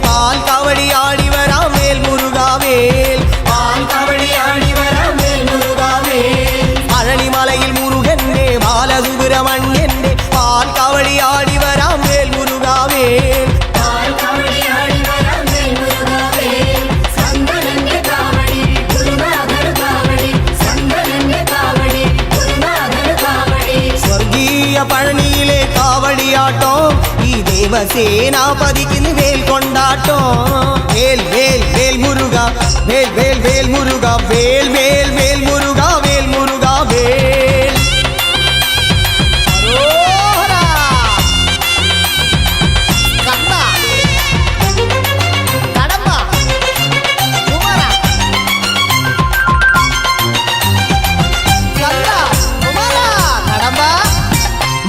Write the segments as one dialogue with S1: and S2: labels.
S1: பால் காவடி ஆடி வராம் வேல் முருகாவேல் பால் காவடி ஆடி வராம் வேல் முருகாவேல் பழனிமலையில் முருகன்னே பாலசுப்ரமணியன்னே பால் காவடி ஆடி வராம் வேல் முருகாவேல் பால் காவடி ஆடி வராம் வேல் முருகாவேல் சந்தனங்க காவடி குருநாதர் காவடி சந்தனங்க காவடி குருநாதர் காவடி ஸ்வர்கீய பழனியிலே காவடி ஆட்டம் தேவசேனாபதிக்கு வேல் கொண்டாட்டம் வேல் வேல் வேல் முருகா வேல் வேல் வேல் முருகா வேல் வேல் வேல் முருகா வேல் முருகா வேல்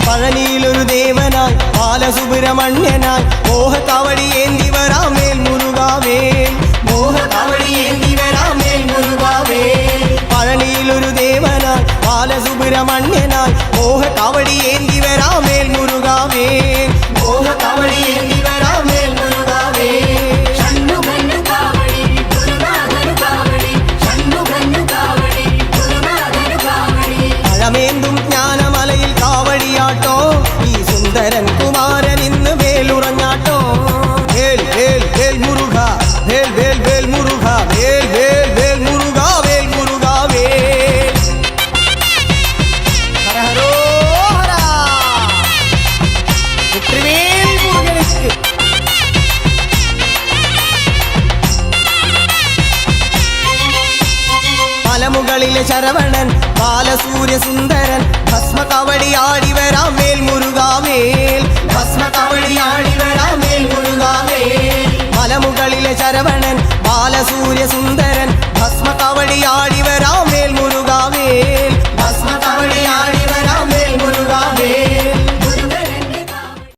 S1: പഴനിയിലൊരു ദേവനായി ബാലസുബ്രഹ്മണ്യനായി മോഹകാവടി ഏന്തി വരാം വേൽ മുരുകാവേൽ മോഹകാവടി ഏന്തി വരാം വേൽ മുരുകാവേൽ പഴനിയിലൊരു ദേവനായി ബാലസുബ്രഹ്മണ്യനായി മോഹകാവടി ഏന്തി വരാം വേൽ മുരുകാവേൽ മോഹകാവടി ഏന്തി വരാം വേൽ മുരുകാവേൽ പഴമേന്തും ജ്ഞാനമലയിൽ കാവടിയാട്ടോ ഈ സുന്ദരൻ കുമാരൻ ഇന്ന് വേലുറഞ്ഞാട്ടോ വേൽ വേൽ വേൽ മുരുക വേൽ വേൽ വേൽ മുരുക വേൽ വേൽ വേൽ മുരുക വേൽ മുരുക വേൽ ഹരഹരോഹര വെற்றிவேல் മുരുകനുക്ക് മലമുകളിലെ ശരവണൻ ബാലസൂര്യ സുന്ദരൻ ഭസ്മ കവടി ആടി വരാം വേൽ മുരുകാവേൽ ഭസ്മ കവടി ആടി വരാം വേൽ മുരുകാവേൽ മലമുകളിലെ ശരവണൻ ബാലസൂര്യ സുന്ദരൻ ഭസ്മ കവടി ആടി